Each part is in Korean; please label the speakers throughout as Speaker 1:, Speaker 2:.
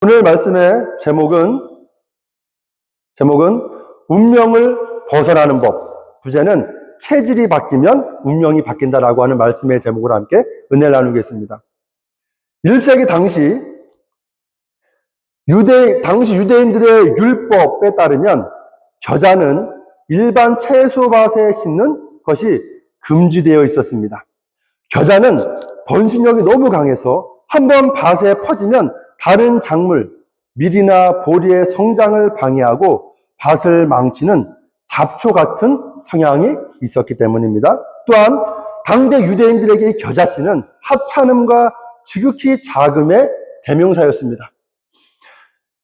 Speaker 1: 오늘 말씀의 제목은 운명을 벗어나는 법. 주제는 체질이 바뀌면 운명이 바뀐다라고 하는 말씀의 제목으로 함께 은혜를 나누겠습니다. 1세기 당시 유대인들의 율법에 따르면 겨자는 일반 채소밭에 심는 것이 금지되어 있었습니다. 겨자는 번식력이 너무 강해서 한번 밭에 퍼지면 다른 작물, 밀이나 보리의 성장을 방해하고 밭을 망치는 잡초 같은 성향이 있었기 때문입니다. 또한 당대 유대인들에게 겨자씨는 하찮음과 지극히 자금의 대명사였습니다.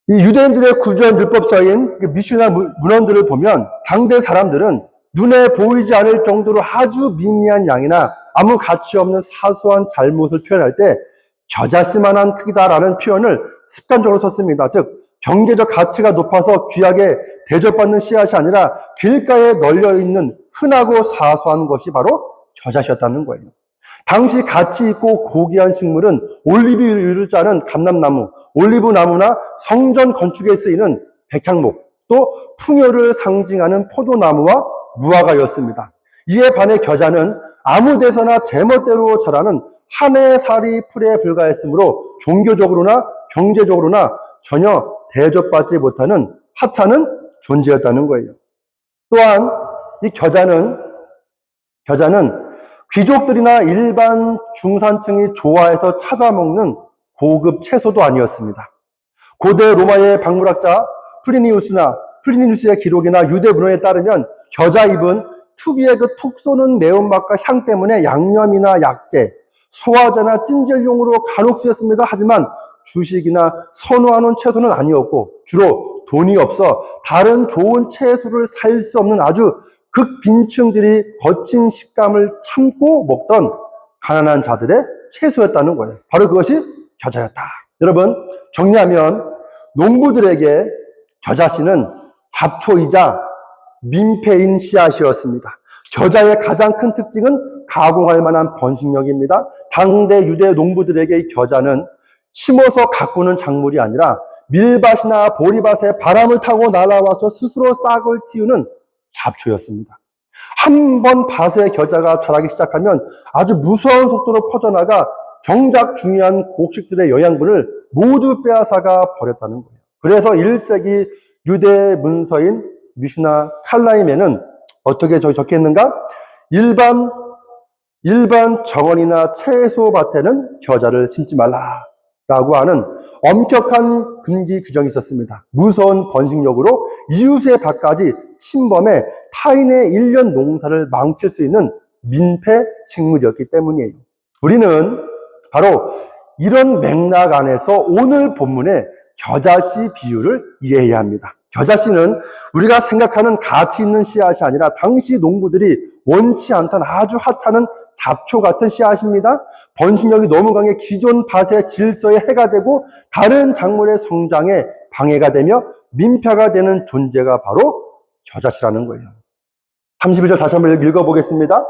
Speaker 1: 이 유대인들의 구조한 율법서인 미슈나 문헌들을 보면 당대 사람들은 눈에 보이지 않을 정도로 아주 미미한 양이나 아무 가치 없는 사소한 잘못을 표현할 때 겨자씨만한 크기다라는 표현을 습관적으로 썼습니다. 즉 경제적 가치가 높아서 귀하게 대접받는 씨앗이 아니라 길가에 널려있는 흔하고 사소한 것이 바로 겨자씨였다는 거예요. 당시 가치 있고 고귀한 식물은 올리브유를 짜는 감람나무, 올리브나무나 성전 건축에 쓰이는 백향목, 또 풍요를 상징하는 포도나무와 무화과였습니다. 이에 반해 겨자는 아무 데서나 제멋대로 자라는 한 해 살이 풀에 불과했으므로 종교적으로나 경제적으로나 전혀 대접받지 못하는 하찮은 존재였다는 거예요. 또한 이 겨자는 귀족들이나 일반 중산층이 좋아해서 찾아먹는 고급 채소도 아니었습니다. 고대 로마의 박물학자 플리니누스의 기록이나 유대 문헌에 따르면 겨자잎은 특유의 그 톡 쏘는 매운맛과 향 때문에 양념이나 약재, 소화제나 찜질용으로 간혹 쓰였습니다. 하지만 주식이나 선호하는 채소는 아니었고 주로 돈이 없어 다른 좋은 채소를 살 수 없는 아주 극빈층들이 거친 식감을 참고 먹던 가난한 자들의 채소였다는 거예요. 바로 그것이 겨자였다. 여러분, 정리하면 농부들에게 겨자씨는 잡초이자 민폐인 씨앗이었습니다. 겨자의 가장 큰 특징은 가공할 만한 번식력입니다. 당대 유대 농부들에게 이 겨자는 심어서 가꾸는 작물이 아니라 밀밭이나 보리밭에 바람을 타고 날아와서 스스로 싹을 틔우는 잡초였습니다. 한 번 밭에 겨자가 자라기 시작하면 아주 무서운 속도로 퍼져나가 정작 중요한 곡식들의 영양분을 모두 빼앗아가 버렸다는 거예요. 그래서 1세기 유대 문서인 미슈나 칼라임에는 어떻게 적혀 있는가? 일반 정원이나 채소밭에는 겨자를 심지 말라라고 하는 엄격한 금기 규정이 있었습니다. 무서운 번식력으로 이웃의 밭까지 침범해 타인의 1년 농사를 망칠 수 있는 민폐 식물이었기 때문이에요. 우리는 바로 이런 맥락 안에서 오늘 본문의 겨자씨 비유를 이해해야 합니다. 겨자씨는 우리가 생각하는 가치 있는 씨앗이 아니라 당시 농부들이 원치 않던 아주 하찮은 잡초 같은 씨앗입니다. 번식력이 너무 강해 기존 밭의 질서에 해가 되고 다른 작물의 성장에 방해가 되며 민폐가 되는 존재가 바로 겨자씨라는 거예요. 31절 다시 한번 읽어보겠습니다.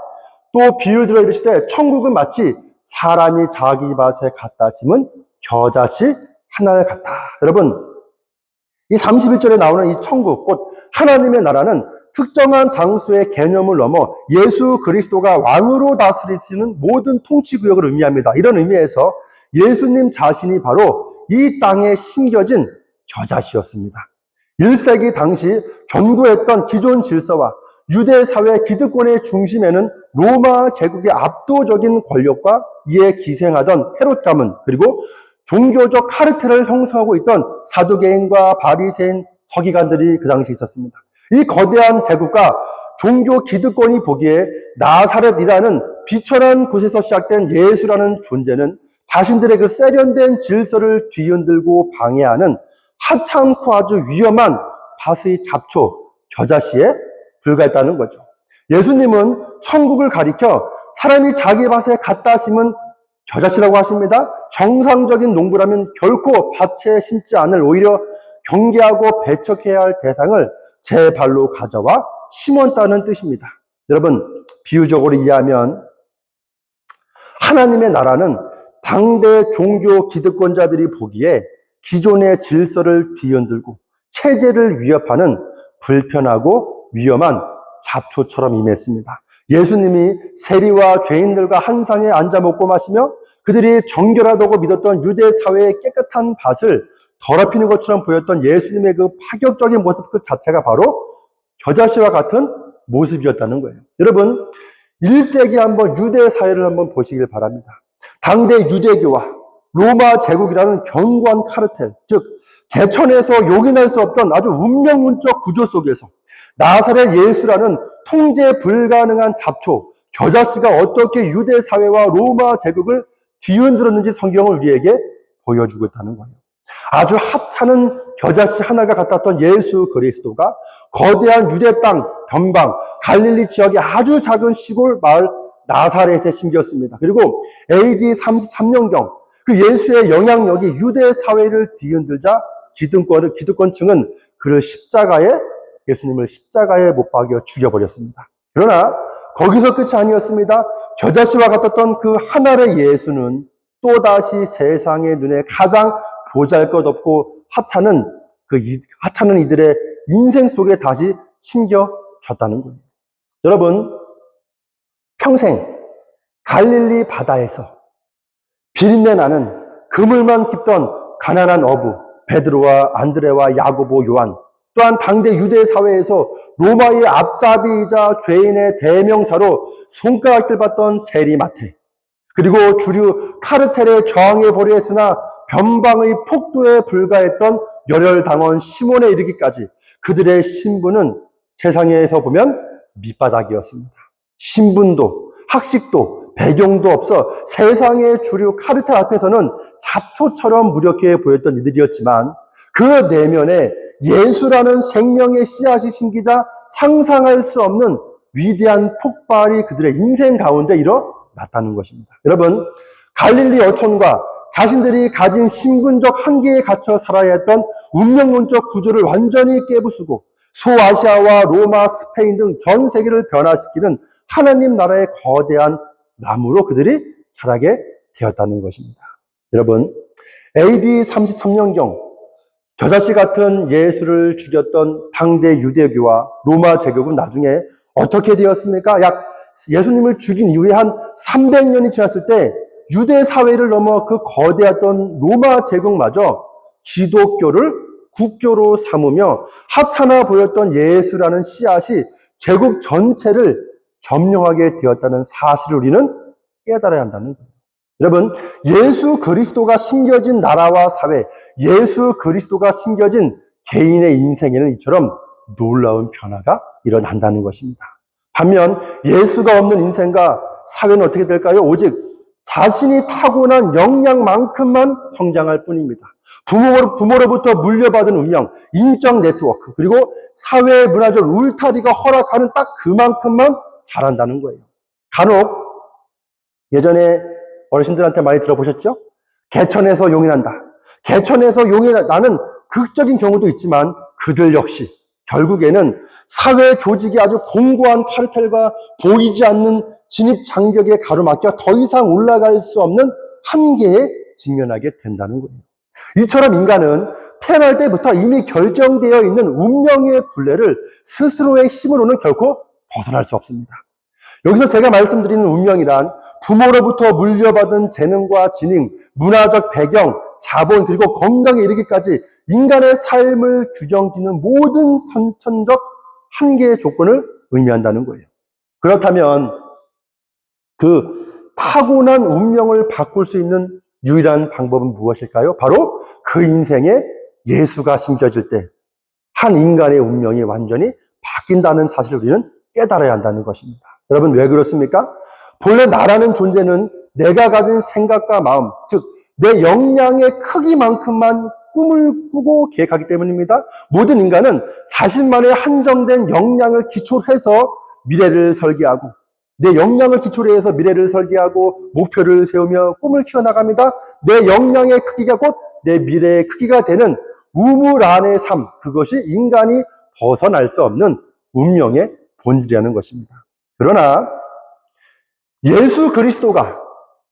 Speaker 1: 또 비유를 들어 이르시되 천국은 마치 사람이 자기 밭에 갖다 심은 겨자씨 하나를 같다. 여러분, 이 31절에 나오는 이 천국, 곧 하나님의 나라는 특정한 장소의 개념을 넘어 예수 그리스도가 왕으로 다스리시는 모든 통치구역을 의미합니다. 이런 의미에서 예수님 자신이 바로 이 땅에 심겨진 겨자씨였습니다. 1세기 당시 견고했던 기존 질서와 유대 사회 기득권의 중심에는 로마 제국의 압도적인 권력과 이에 기생하던 헤롯 가문, 그리고 종교적 카르텔을 형성하고 있던 사두개인과 바리새인 서기관들이 그 당시에 있었습니다. 이 거대한 제국과 종교 기득권이 보기에 나사렛이라는 비천한 곳에서 시작된 예수라는 존재는 자신들의 그 세련된 질서를 뒤흔들고 방해하는 하찮고 아주 위험한 밭의 잡초, 겨자씨에 불과했다는 거죠. 예수님은 천국을 가리켜 사람이 자기 밭에 갖다 심은 겨자씨라고 하십니다. 정상적인 농부라면 결코 밭에 심지 않을, 오히려 경계하고 배척해야 할 대상을 제 발로 가져와 심었다는 뜻입니다. 여러분, 비유적으로 이해하면 하나님의 나라는 당대 종교 기득권자들이 보기에 기존의 질서를 뒤흔들고 체제를 위협하는 불편하고 위험한 잡초처럼 임했습니다. 예수님이 세리와 죄인들과 한 상에 앉아 먹고 마시며 그들이 정결하다고 믿었던 유대 사회의 깨끗한 밭을 더럽히는 것처럼 보였던 예수님의 그 파격적인 모습 그 자체가 바로 겨자씨와 같은 모습이었다는 거예요. 여러분, 1세기 한번 유대 사회를 한번 보시길 바랍니다. 당대 유대교와 로마 제국이라는 견고한 카르텔, 즉 개천에서 용인할 수 없던 아주 운명론적 구조 속에서 나사렛 예수라는 통제 불가능한 잡초, 겨자씨가 어떻게 유대 사회와 로마 제국을 뒤흔들었는지 성경을 우리에게 보여주고 있다는 거예요. 아주 하찮은 겨자씨 하나가 같았던 예수 그리스도가 거대한 유대 땅, 변방, 갈릴리 지역의 아주 작은 시골 마을 나사렛에 심겼습니다. 그리고 AD 33년경 그 예수의 영향력이 유대 사회를 뒤흔들자 기득권층은 그를 예수님을 십자가에 못 박여 죽여버렸습니다. 그러나 거기서 끝이 아니었습니다. 겨자씨와 같았던 그 하늘의 예수는 또다시 세상의 눈에 가장 보잘것없고 하찮은 이들의 인생 속에 다시 심겨졌다는 거예요. 여러분, 평생 갈릴리 바다에서 비린내 나는 그물만 깃던 가난한 어부 베드로와 안드레와 야고보, 요한, 또한 당대 유대 사회에서 로마의 앞잡이이자 죄인의 대명사로 손가락질 받던 세리 마태, 그리고 주류 카르텔에 저항해 보려 했으나 변방의 폭도에 불과했던 열혈당원 시몬에 이르기까지 그들의 신분은 세상에서 보면 밑바닥이었습니다. 신분도 학식도 배경도 없어 세상의 주류 카르텔 앞에서는 잡초처럼 무력해 보였던 이들이었지만 그 내면에 예수라는 생명의 씨앗이 심기자 상상할 수 없는 위대한 폭발이 그들의 인생 가운데 일어났다는 것입니다. 여러분, 갈릴리 어촌과 자신들이 가진 신분적 한계에 갇혀 살아야 했던 운명론적 구조를 완전히 깨부수고 소아시아와 로마, 스페인 등 전 세계를 변화시키는 하나님 나라의 거대한 나무로 그들이 자라게 되었다는 것입니다. 여러분, AD 33년경 겨자씨 같은 예수를 죽였던 당대 유대교와 로마 제국은 나중에 어떻게 되었습니까? 예수님을 죽인 이후에 한 300년이 지났을 때 유대 사회를 넘어 그 거대했던 로마 제국마저 기독교를 국교로 삼으며 하찮아 보였던 예수라는 씨앗이 제국 전체를 점령하게 되었다는 사실을 우리는 깨달아야 한다는 거예요. 여러분, 예수 그리스도가 심겨진 나라와 사회, 예수 그리스도가 심겨진 개인의 인생에는 이처럼 놀라운 변화가 일어난다는 것입니다. 반면 예수가 없는 인생과 사회는 어떻게 될까요? 오직 자신이 타고난 역량만큼만 성장할 뿐입니다. 부모로부터 물려받은 운명, 인적 네트워크, 그리고 사회 문화적 울타리가 허락하는 딱 그만큼만 자란다는 거예요. 간혹 예전에 어르신들한테 많이 들어보셨죠? 개천에서 용인한다. 개천에서 용인하는 극적인 경우도 있지만 그들 역시 결국에는 사회 조직이 아주 공고한 카르텔과 보이지 않는 진입 장벽에 가로막혀 더 이상 올라갈 수 없는 한계에 직면하게 된다는 거예요. 이처럼 인간은 태어날 때부터 이미 결정되어 있는 운명의 굴레를 스스로의 힘으로는 결코 벗어날 수 없습니다. 여기서 제가 말씀드리는 운명이란 부모로부터 물려받은 재능과 지능, 문화적 배경, 자본, 그리고 건강에 이르기까지 인간의 삶을 규정짓는 모든 선천적 한계의 조건을 의미한다는 거예요. 그렇다면 그 타고난 운명을 바꿀 수 있는 유일한 방법은 무엇일까요? 바로 그 인생에 예수가 심겨질 때 한 인간의 운명이 완전히 바뀐다는 사실을 우리는 깨달아야 한다는 것입니다. 여러분, 왜 그렇습니까? 본래 나라는 존재는 내가 가진 생각과 마음, 즉 내 역량의 크기만큼만 꿈을 꾸고 계획하기 때문입니다. 모든 인간은 자신만의 한정된 역량을 기초로 해서 미래를 설계하고 내 역량을 기초로 해서 미래를 설계하고 목표를 세우며 꿈을 키워나갑니다. 내 역량의 크기가 곧 내 미래의 크기가 되는 우물 안의 삶, 그것이 인간이 벗어날 수 없는 운명의 본질이라는 것입니다. 그러나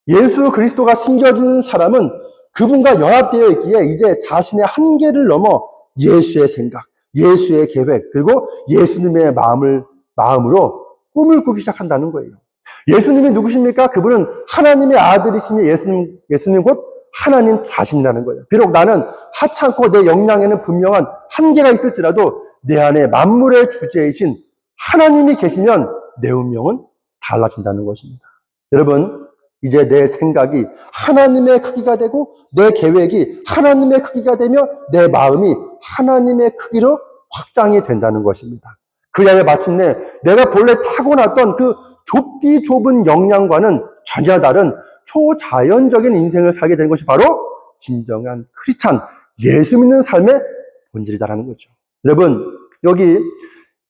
Speaker 1: 예수 그리스도가 심겨진 사람은 그분과 연합되어 있기에 이제 자신의 한계를 넘어 예수의 생각, 예수의 계획, 그리고 예수님의 마음으로 꿈을 꾸기 시작한다는 거예요. 예수님이 누구십니까? 그분은 하나님의 아들이시며 예수님 곧 하나님 자신이라는 거예요. 비록 나는 하찮고 내 역량에는 분명한 한계가 있을지라도 내 안에 만물의 주제이신 하나님이 계시면 내 운명은 달라진다는 것입니다. 여러분, 이제 내 생각이 하나님의 크기가 되고 내 계획이 하나님의 크기가 되며 내 마음이 하나님의 크기로 확장이 된다는 것입니다. 그리하여 마침내 내가 본래 타고났던 그 좁디 좁은 역량과는 전혀 다른 초자연적인 인생을 살게 되는 것이 바로 진정한 크리스찬, 예수 믿는 삶의 본질이다라는 거죠. 여러분, 여기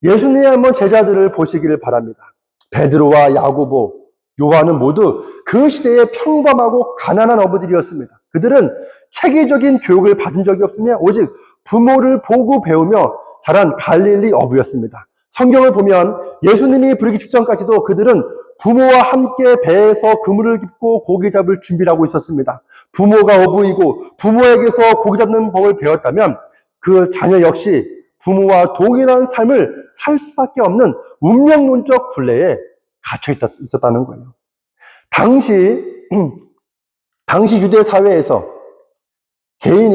Speaker 1: 예수님의 한번 제자들을 보시기를 바랍니다. 베드로와 야고보, 요한은 모두 그 시대의 평범하고 가난한 어부들이었습니다. 그들은 체계적인 교육을 받은 적이 없으며 오직 부모를 보고 배우며 자란 갈릴리 어부였습니다. 성경을 보면 예수님이 부르기 직전까지도 그들은 부모와 함께 배에서 그물을 깁고 고기 잡을 준비를 하고 있었습니다. 부모가 어부이고 부모에게서 고기 잡는 법을 배웠다면 그 자녀 역시 부모와 동일한 삶을 살 수밖에 없는 운명론적 굴레에 갇혀 있었다는 거예요. 당시 유대 사회에서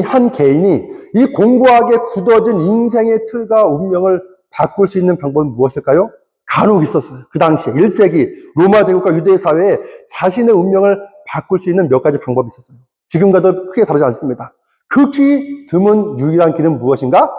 Speaker 1: 한 개인이 이 공고하게 굳어진 인생의 틀과 운명을 바꿀 수 있는 방법은 무엇일까요? 간혹 있었어요. 그 당시에 1세기 로마 제국과 유대 사회에 자신의 운명을 바꿀 수 있는 몇 가지 방법이 있었어요. 지금과도 크게 다르지 않습니다. 극히 드문 유일한 길은 무엇인가?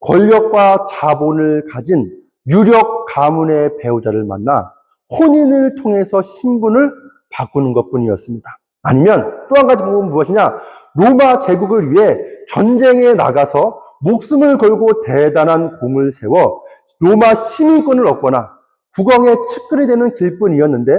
Speaker 1: 권력과 자본을 가진 유력 가문의 배우자를 만나 혼인을 통해서 신분을 바꾸는 것뿐이었습니다. 아니면 또 한 가지 방법은 무엇이냐? 로마 제국을 위해 전쟁에 나가서 목숨을 걸고 대단한 공을 세워 로마 시민권을 얻거나 국왕의 측근이 되는 길뿐이었는데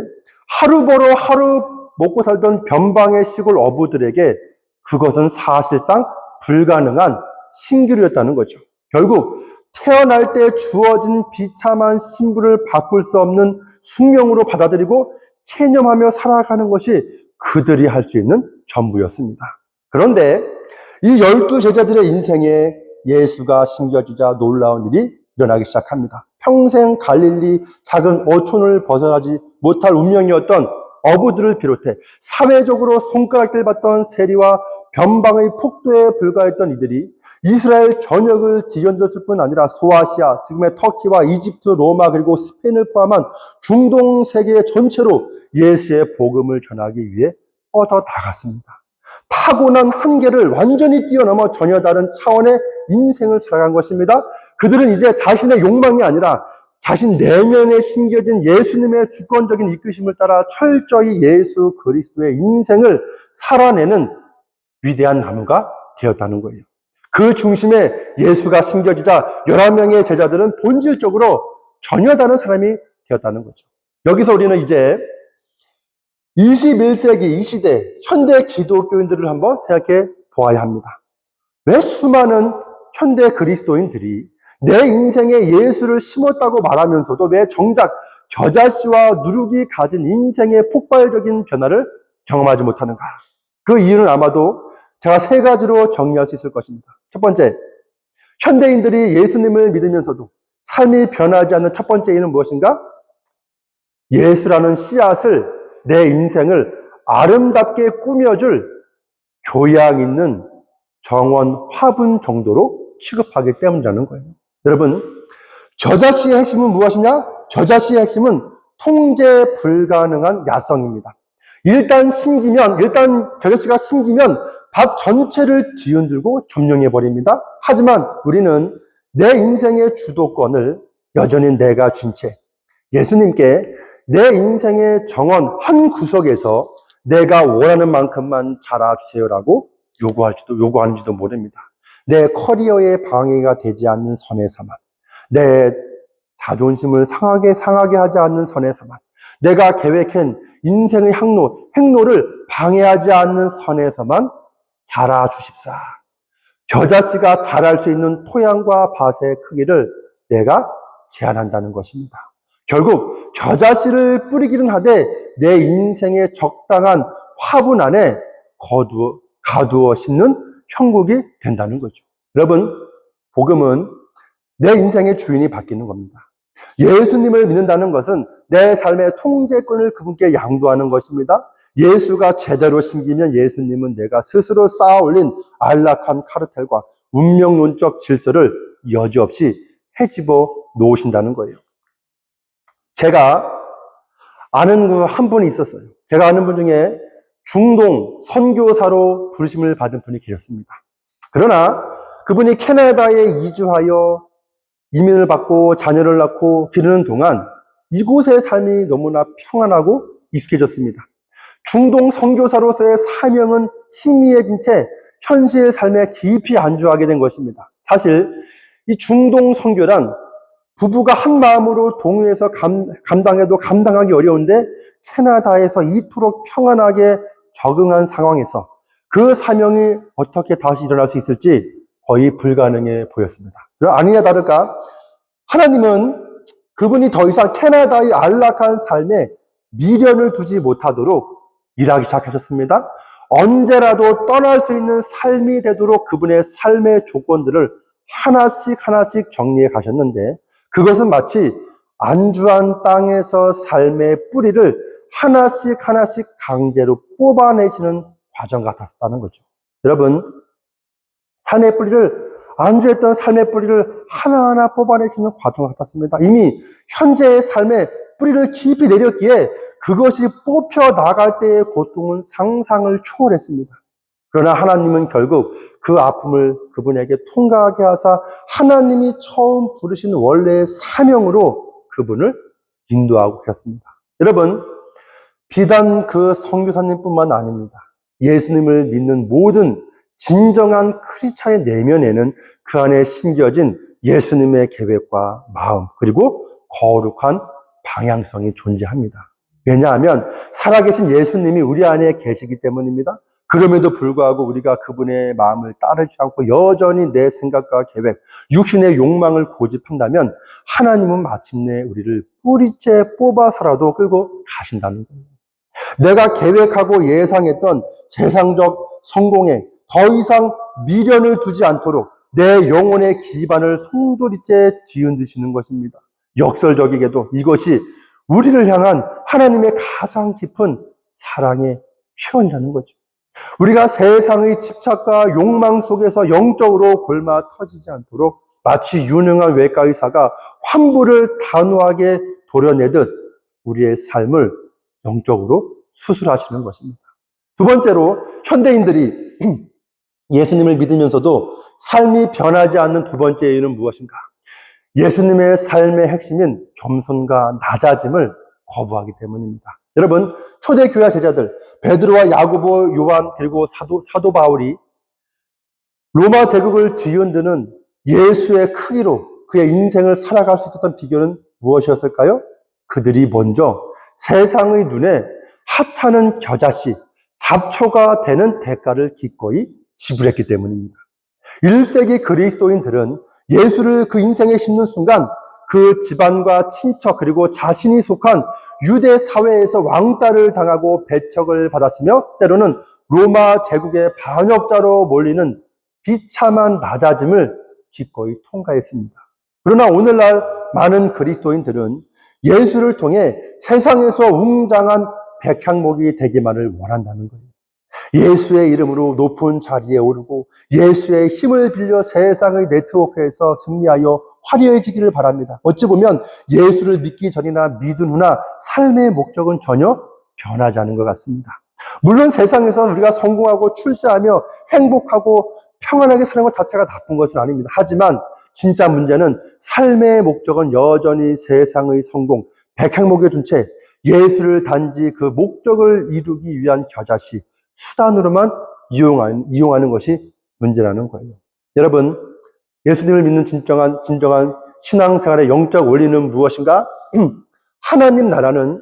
Speaker 1: 하루 벌어 하루 먹고 살던 변방의 시골 어부들에게 그것은 사실상 불가능한 신기루였다는 거죠. 결국 태어날 때 주어진 비참한 신분을 바꿀 수 없는 숙명으로 받아들이고 체념하며 살아가는 것이 그들이 할 수 있는 전부였습니다. 그런데 이 12 제자들의 인생에 예수가 심겨지자 놀라운 일이 일어나기 시작합니다. 평생 갈릴리 작은 어촌을 벗어나지 못할 운명이었던 어부들을 비롯해 사회적으로 손가락질 받던 세리와 변방의 폭도에 불과했던 이들이 이스라엘 전역을 뒤흔들었을 뿐 아니라 소아시아, 지금의 터키와 이집트, 로마 그리고 스페인을 포함한 중동 세계 전체로 예수의 복음을 전하기 위해 뻗어 나갔습니다. 타고난 한계를 완전히 뛰어넘어 전혀 다른 차원의 인생을 살아간 것입니다. 그들은 이제 자신의 욕망이 아니라 자신 내면에 심겨진 예수님의 주권적인 이끄심을 따라 철저히 예수 그리스도의 인생을 살아내는 위대한 나무가 되었다는 거예요. 그 중심에 예수가 심겨지자 11명의 제자들은 본질적으로 전혀 다른 사람이 되었다는 거죠. 여기서 우리는 이제 21세기 이 시대 현대 기독교인들을 한번 생각해 보아야 합니다. 왜 수많은 현대 그리스도인들이 내 인생에 예수를 심었다고 말하면서도 왜 정작 겨자씨와 누룩이 가진 인생의 폭발적인 변화를 경험하지 못하는가? 그 이유는 아마도 제가 3가지로 정리할 수 있을 것입니다. 첫 번째, 현대인들이 예수님을 믿으면서도 삶이 변하지 않는 첫 번째 이유는 무엇인가? 예수라는 씨앗을 내 인생을 아름답게 꾸며줄 교양 있는 정원 화분 정도로 취급하기 때문이라는 거예요. 여러분, 겨자씨의 핵심은 무엇이냐? 겨자씨의 핵심은 통제 불가능한 야성입니다. 일단 겨자씨가 심기면 밭 전체를 뒤흔들고 점령해버립니다. 하지만 우리는 내 인생의 주도권을 여전히 내가 쥔 채 예수님께 내 인생의 정원 한 구석에서 내가 원하는 만큼만 자라주세요라고 요구하는지도 모릅니다. 내 커리어에 방해가 되지 않는 선에서만, 내 자존심을 상하게 하지 않는 선에서만, 내가 계획한 인생의 행로를 방해하지 않는 선에서만 자라주십사. 겨자씨가 자랄 수 있는 토양과 밭의 크기를 내가 제한한다는 것입니다. 결국 겨자씨를 뿌리기는 하되 내 인생의 적당한 화분 안에 가두어 심는 형국이 된다는 거죠. 여러분, 복음은 내 인생의 주인이 바뀌는 겁니다. 예수님을 믿는다는 것은 내 삶의 통제권을 그분께 양도하는 것입니다. 예수가 제대로 심기면 예수님은 내가 스스로 쌓아 올린 안락한 카르텔과 운명론적 질서를 여지없이 헤집어 놓으신다는 거예요. 제가 아는 한 분이 있었어요. 제가 아는 분 중에 중동 선교사로 부르심을 받은 분이 계셨습니다. 그러나 그분이 캐나다에 이주하여 이민을 받고 자녀를 낳고 기르는 동안 이곳의 삶이 너무나 평안하고 익숙해졌습니다. 중동 선교사로서의 사명은 희미해진 채 현실 삶에 깊이 안주하게 된 것입니다. 사실 이 중동 선교란 부부가 한 마음으로 동요해서 감당해도 감당하기 어려운데 캐나다에서 이토록 평안하게 적응한 상황에서 그 사명이 어떻게 다시 일어날 수 있을지 거의 불가능해 보였습니다. 아니냐 다를까 하나님은 그분이 더 이상 캐나다의 안락한 삶에 미련을 두지 못하도록 일하기 시작하셨습니다. 언제라도 떠날 수 있는 삶이 되도록 그분의 삶의 조건들을 하나씩 정리해 가셨는데 그것은 마치 안주한 땅에서 삶의 뿌리를 하나씩 강제로 뽑아내시는 과정 같았다는 거죠. 여러분, 삶의 뿌리를 안주했던 삶의 뿌리를 하나하나 뽑아내시는 과정 같았습니다. 이미 현재의 삶에 뿌리를 깊이 내렸기에 그것이 뽑혀 나갈 때의 고통은 상상을 초월했습니다. 그러나 하나님은 결국 그 아픔을 그분에게 통과하게 하사 하나님이 처음 부르신 원래의 사명으로 그분을 인도하고 계셨습니다. 여러분, 비단 그 선교사님뿐만 아닙니다. 예수님을 믿는 모든 진정한 크리스찬의 내면에는 그 안에 심겨진 예수님의 계획과 마음 그리고 거룩한 방향성이 존재합니다. 왜냐하면 살아계신 예수님이 우리 안에 계시기 때문입니다. 그럼에도 불구하고 우리가 그분의 마음을 따르지 않고 여전히 내 생각과 계획, 육신의 욕망을 고집한다면 하나님은 마침내 우리를 뿌리째 뽑아서라도 끌고 가신다는 거예요. 내가 계획하고 예상했던 세상적 성공에 더 이상 미련을 두지 않도록 내 영혼의 기반을 송두리째 뒤흔드시는 것입니다. 역설적이게도 이것이 우리를 향한 하나님의 가장 깊은 사랑의 표현이라는 거죠. 우리가 세상의 집착과 욕망 속에서 영적으로 골마 터지지 않도록 마치 유능한 외과의사가 환부를 단호하게 도려내듯 우리의 삶을 영적으로 수술하시는 것입니다. 두 번째로 현대인들이 예수님을 믿으면서도 삶이 변하지 않는 두 번째 이유는 무엇인가? 예수님의 삶의 핵심인 겸손과 낮아짐을 거부하기 때문입니다. 여러분, 초대교회 제자들 베드로와 야고보, 요한 그리고 사도 바울이 로마 제국을 뒤흔드는 예수의 크기로 그의 인생을 살아갈 수 있었던 비결은 무엇이었을까요? 그들이 먼저 세상의 눈에 하찮은 겨자씨, 잡초가 되는 대가를 기꺼이 지불했기 때문입니다. 1세기 그리스도인들은 예수를 그 인생에 심는 순간 그 집안과 친척 그리고 자신이 속한 유대 사회에서 왕따를 당하고 배척을 받았으며 때로는 로마 제국의 반역자로 몰리는 비참한 낮아짐을 기꺼이 통과했습니다. 그러나 오늘날 많은 그리스도인들은 예수를 통해 세상에서 웅장한 백향목이 되기만을 원한다는 거예요. 예수의 이름으로 높은 자리에 오르고 예수의 힘을 빌려 세상의 네트워크에서 승리하여 화려해지기를 바랍니다. 어찌 보면 예수를 믿기 전이나 믿은 후나 삶의 목적은 전혀 변하지 않은 것 같습니다. 물론 세상에서 우리가 성공하고 출세하며 행복하고 평안하게 사는 것 자체가 나쁜 것은 아닙니다. 하지만 진짜 문제는 삶의 목적은 여전히 세상의 성공, 백향목에 둔 채 예수를 단지 그 목적을 이루기 위한 겨자씨, 수단으로만 이용하는 것이 문제라는 거예요. 여러분, 예수님을 믿는 진정한 신앙생활의 영적 원리는 무엇인가? 하나님 나라는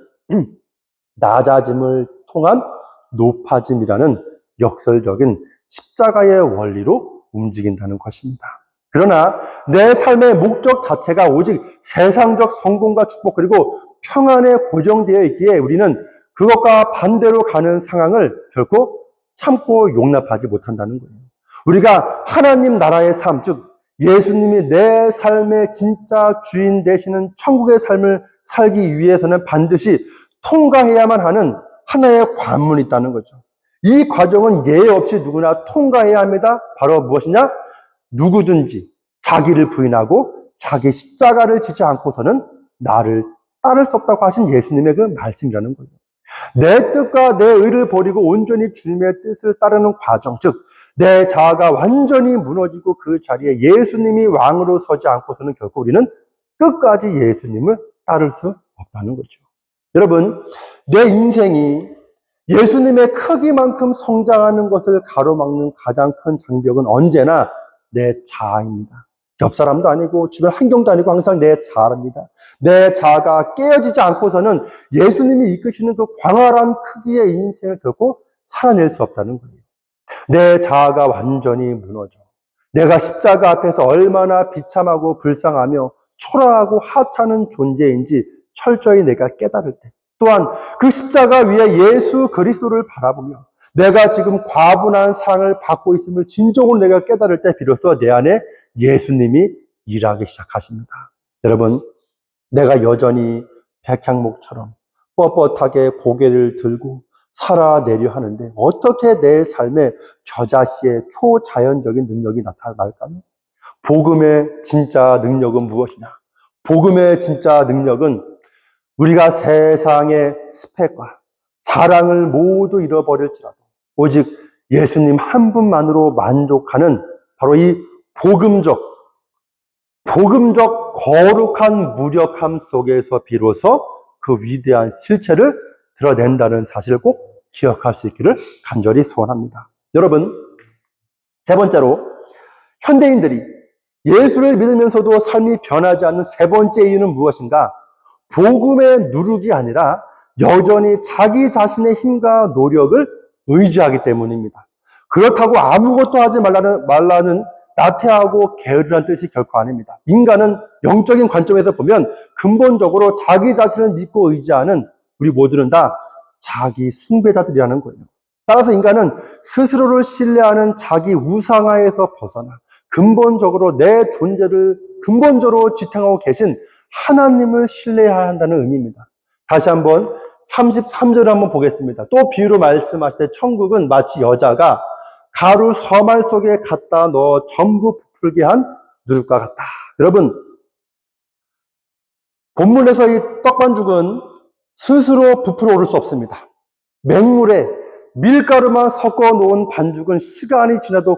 Speaker 1: 낮아짐을 통한 높아짐이라는 역설적인 십자가의 원리로 움직인다는 것입니다. 그러나 내 삶의 목적 자체가 오직 세상적 성공과 축복 그리고 평안에 고정되어 있기에 우리는 그것과 반대로 가는 상황을 결코 참고 용납하지 못한다는 거예요. 우리가 하나님 나라의 삶, 즉 예수님이 내 삶의 진짜 주인 되시는 천국의 삶을 살기 위해서는 반드시 통과해야만 하는 하나의 관문이 있다는 거죠. 이 과정은 예외 없이 누구나 통과해야 합니다. 바로 무엇이냐? 누구든지 자기를 부인하고 자기 십자가를 지지 않고서는 나를 따를 수 없다고 하신 예수님의 그 말씀이라는 거예요. 내 뜻과 내 의를 버리고 온전히 주님의 뜻을 따르는 과정, 즉 내 자아가 완전히 무너지고 그 자리에 예수님이 왕으로 서지 않고서는 결코 우리는 끝까지 예수님을 따를 수 없다는 거죠. 여러분, 내 인생이 예수님의 크기만큼 성장하는 것을 가로막는 가장 큰 장벽은 언제나 내 자아입니다. 옆 사람도 아니고 주변 환경도 아니고 항상 내 자아입니다. 내 자아가 깨어지지 않고서는 예수님이 이끄시는 그 광활한 크기의 인생을 결코 살아낼 수 없다는 거예요. 내 자아가 완전히 무너져. 내가 십자가 앞에서 얼마나 비참하고 불쌍하며 초라하고 하찮은 존재인지 철저히 내가 깨달을 때, 또한 그 십자가 위에 예수 그리스도를 바라보며 내가 지금 과분한 사랑을 받고 있음을 진정으로 내가 깨달을 때 비로소 내 안에 예수님이 일하기 시작하십니다. 여러분, 내가 여전히 백향목처럼 뻣뻣하게 고개를 들고 살아내려 하는데 어떻게 내 삶에 겨자씨의 초자연적인 능력이 나타날까요? 복음의 진짜 능력은 무엇이냐? 복음의 진짜 능력은 우리가 세상의 스펙과 자랑을 모두 잃어버릴지라도 오직 예수님 한 분만으로 만족하는 바로 이 복음적 거룩한 무력함 속에서 비로소 그 위대한 실체를 드러낸다는 사실을 꼭 기억할 수 있기를 간절히 소원합니다. 여러분, 세 번째로 현대인들이 예수를 믿으면서도 삶이 변하지 않는 세 번째 이유는 무엇인가? 복음의 누룩이 아니라 여전히 자기 자신의 힘과 노력을 의지하기 때문입니다. 그렇다고 아무것도 하지 말라는 나태하고 게으르다는 뜻이 결코 아닙니다. 인간은 영적인 관점에서 보면 근본적으로 자기 자신을 믿고 의지하는 우리 모두는 다 자기 숭배자들이라는 거예요. 따라서 인간은 스스로를 신뢰하는 자기 우상화에서 벗어나 근본적으로 내 존재를 근본적으로 지탱하고 계신 하나님을 신뢰해야 한다는 의미입니다. 다시 한번 33절을 한번 보겠습니다. 또 비유로 말씀하실 때 천국은 마치 여자가 가루 서말 속에 갖다 넣어 전부 부풀게 한 누룩과 같다. 여러분, 본문에서 이 떡반죽은 스스로 부풀어 오를 수 없습니다. 맹물에 밀가루만 섞어 놓은 반죽은 시간이 지나도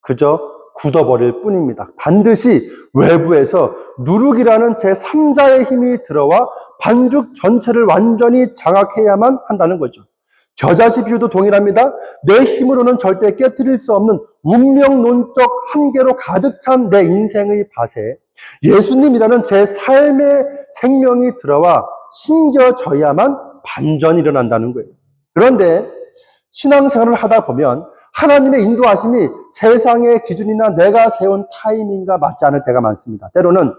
Speaker 1: 그저 굳어버릴 뿐입니다. 반드시 외부에서 누룩이라는 제3자의 힘이 들어와 반죽 전체를 완전히 장악해야만 한다는 거죠. 겨자씨 비유도 동일합니다. 내 힘으로는 절대 깨트릴 수 없는 운명론적 한계로 가득 찬 내 인생의 밭에 예수님이라는 제 삶의 생명이 들어와 심겨져야만 반전이 일어난다는 거예요. 그런데 신앙생활을 하다 보면 하나님의 인도하심이 세상의 기준이나 내가 세운 타이밍과 맞지 않을 때가 많습니다. 때로는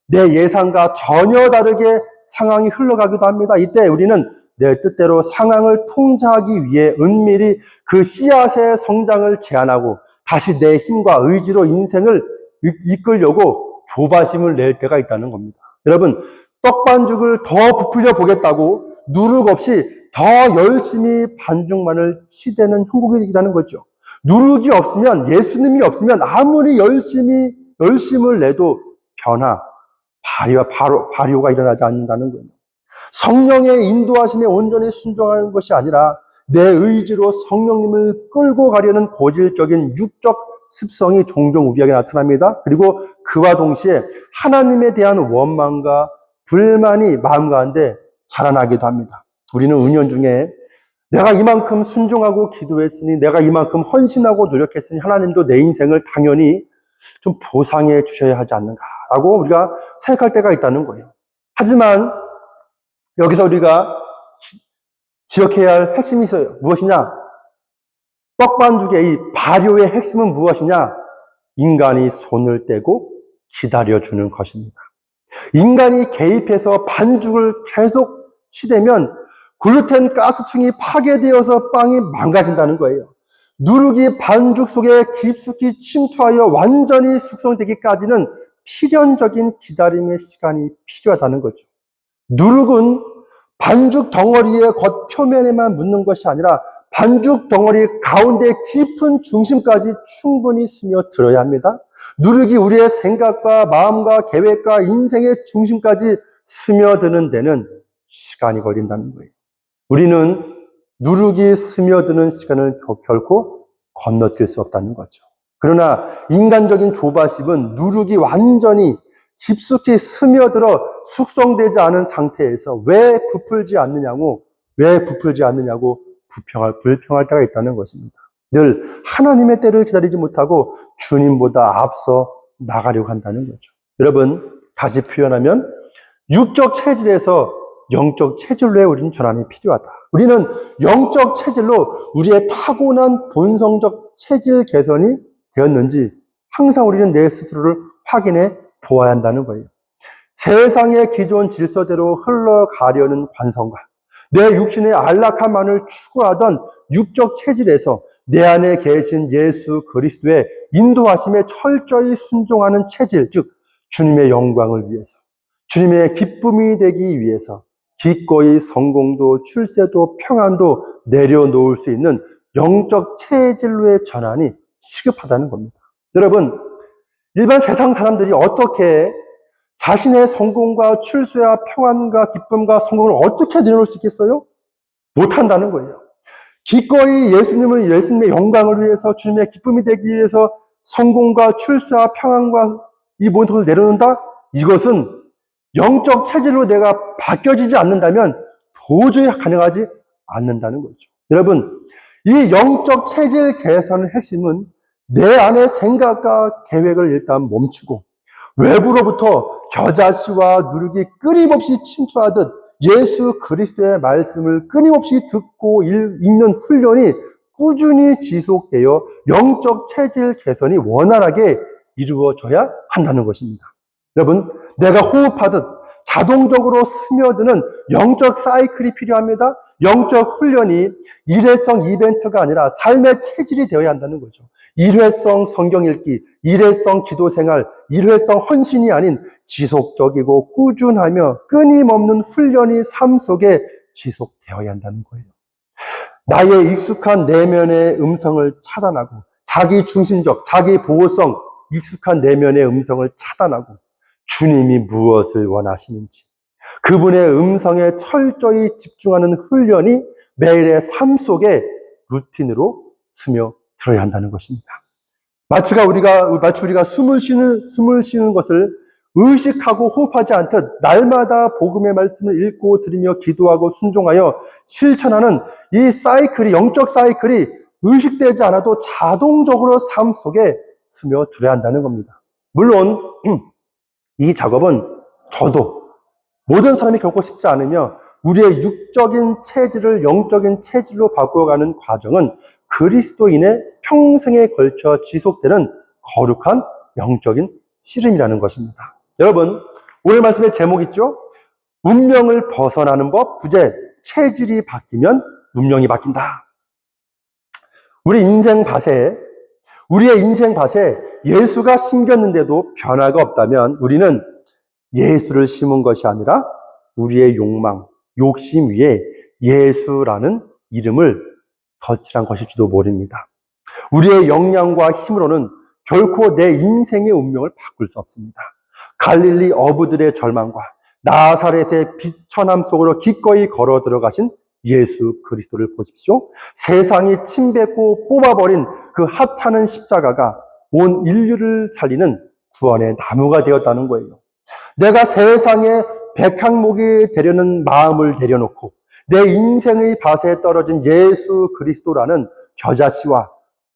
Speaker 1: 내 예상과 전혀 다르게 상황이 흘러가기도 합니다. 이때 우리는 내 뜻대로 상황을 통제하기 위해 은밀히 그 씨앗의 성장을 제한하고 다시 내 힘과 의지로 인생을 이끌려고 조바심을 낼 때가 있다는 겁니다. 여러분, 떡반죽을 더 부풀려 보겠다고 누룩 없이 더 열심히 반죽만을 치대는 형국이라는 거죠. 누룩이 없으면, 예수님이 없으면 아무리 열심을 내도 발효가 일어나지 않는다는 거예요. 성령의 인도하심에 온전히 순종하는 것이 아니라 내 의지로 성령님을 끌고 가려는 고질적인 육적 습성이 종종 우리에게 나타납니다. 그리고 그와 동시에 하나님에 대한 원망과 불만이 마음 가운데 자라나기도 합니다. 우리는 은연중에 내가 이만큼 순종하고 기도했으니, 내가 이만큼 헌신하고 노력했으니 하나님도 내 인생을 당연히 좀 보상해 주셔야 하지 않는가라고 우리가 생각할 때가 있다는 거예요. 하지만 여기서 우리가 기억해야 할 핵심이 있어요. 무엇이냐? 떡반죽의 이 발효의 핵심은 무엇이냐? 인간이 손을 떼고 기다려주는 것입니다. 인간이 개입해서 반죽을 계속 치대면 글루텐 가스층이 파괴되어서 빵이 망가진다는 거예요. 누룩이 반죽 속에 깊숙이 침투하여 완전히 숙성되기까지는 필연적인 기다림의 시간이 필요하다는 거죠. 누룩은 반죽 덩어리의 겉표면에만 묻는 것이 아니라 반죽 덩어리 가운데 깊은 중심까지 충분히 스며들어야 합니다. 누룩이 우리의 생각과 마음과 계획과 인생의 중심까지 스며드는 데는 시간이 걸린다는 거예요. 우리는 누룩이 스며드는 시간을 결코 건너뛸 수 없다는 거죠. 그러나 인간적인 조바심은 누룩이 완전히 깊숙이 스며들어 숙성되지 않은 상태에서 왜 부풀지 않느냐고 불평할 때가 있다는 것입니다. 늘 하나님의 때를 기다리지 못하고 주님보다 앞서 나가려고 한다는 거죠. 여러분, 다시 표현하면 육적 체질에서 영적 체질로의 우리는 전환이 필요하다. 우리는 영적 체질로 우리의 타고난 본성적 체질 개선이 되었는지 항상 우리는 내 스스로를 확인해 보아야 한다는 거예요. 세상의 기존 질서대로 흘러가려는 관성과 내 육신의 안락함만을 추구하던 육적 체질에서 내 안에 계신 예수 그리스도의 인도하심에 철저히 순종하는 체질, 즉 주님의 영광을 위해서, 주님의 기쁨이 되기 위해서 기꺼이 성공도 출세도 평안도 내려놓을 수 있는 영적 체질로의 전환이 시급하다는 겁니다. 여러분, 일반 세상 사람들이 어떻게 자신의 성공과 출세와 평안과 기쁨과 성공을 어떻게 내려놓을 수 있겠어요? 못한다는 거예요. 기꺼이 예수님의 영광을 위해서 주님의 기쁨이 되기 위해서 성공과 출세와 평안과 이 모든 것을 내려놓는다? 이것은 영적 체질로 내가 바뀌어지지 않는다면 도저히 가능하지 않는다는 거죠. 여러분, 이 영적 체질 개선의 핵심은 내 안의 생각과 계획을 일단 멈추고 외부로부터 겨자씨와 누룩이 끊임없이 침투하듯 예수 그리스도의 말씀을 끊임없이 듣고 읽는 훈련이 꾸준히 지속되어 영적 체질 개선이 원활하게 이루어져야 한다는 것입니다. 여러분, 내가 호흡하듯 자동적으로 스며드는 영적 사이클이 필요합니다. 영적 훈련이 일회성 이벤트가 아니라 삶의 체질이 되어야 한다는 거죠. 일회성 성경 읽기, 일회성 기도 생활, 일회성 헌신이 아닌 지속적이고 꾸준하며 끊임없는 훈련이 삶 속에 지속되어야 한다는 거예요. 나의 익숙한 내면의 음성을 차단하고 자기 중심적, 자기 보호성, 익숙한 내면의 음성을 차단하고 주님이 무엇을 원하시는지 그분의 음성에 철저히 집중하는 훈련이 매일의 삶 속에 루틴으로 스며들어야 한다는 것입니다. 마치 우리가 숨을 쉬는 것을 의식하고 호흡하지 않듯 날마다 복음의 말씀을 읽고 들으며 기도하고 순종하여 실천하는 이 사이클이, 영적 사이클이 의식되지 않아도 자동적으로 삶 속에 스며들어야 한다는 겁니다. 물론 이 작업은 저도 모든 사람이 겪고 싶지 않으며 우리의 육적인 체질을 영적인 체질로 바꾸어가는 과정은 그리스도인의 평생에 걸쳐 지속되는 거룩한 영적인 씨름이라는 것입니다. 여러분, 오늘 말씀의 제목 있죠? 운명을 벗어나는 법, 부제, 체질이 바뀌면 운명이 바뀐다. 우리의 인생 밭에 예수가 심겼는데도 변화가 없다면 우리는 예수를 심은 것이 아니라 우리의 욕망, 욕심 위에 예수라는 이름을 덧칠한 것일지도 모릅니다. 우리의 역량과 힘으로는 결코 내 인생의 운명을 바꿀 수 없습니다. 갈릴리 어부들의 절망과 나사렛의 비천함 속으로 기꺼이 걸어 들어가신 예수 그리스도를 보십시오. 세상이 침뱉고 뽑아버린 그 하찮은 십자가가 온 인류를 살리는 구원의 나무가 되었다는 거예요. 내가 세상에 백향목이 되려는 마음을 내려놓고 내 인생의 밭에 떨어진 예수 그리스도라는 겨자씨와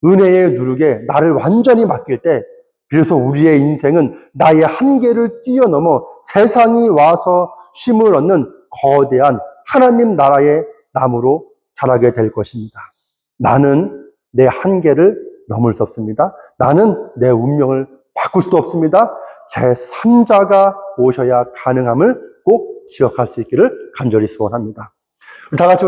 Speaker 1: 은혜의 누룩에 나를 완전히 맡길 때 비로소 우리의 인생은 나의 한계를 뛰어넘어 세상이 와서 쉼을 얻는 거대한 하나님 나라의 나무로 자라게 될 것입니다. 나는 내 한계를 넘을 수 없습니다. 나는 내 운명을 바꿀 수도 없습니다. 제3자가 오셔야 가능함을 꼭 기억할 수 있기를 간절히 소원합니다. 다 같이 우리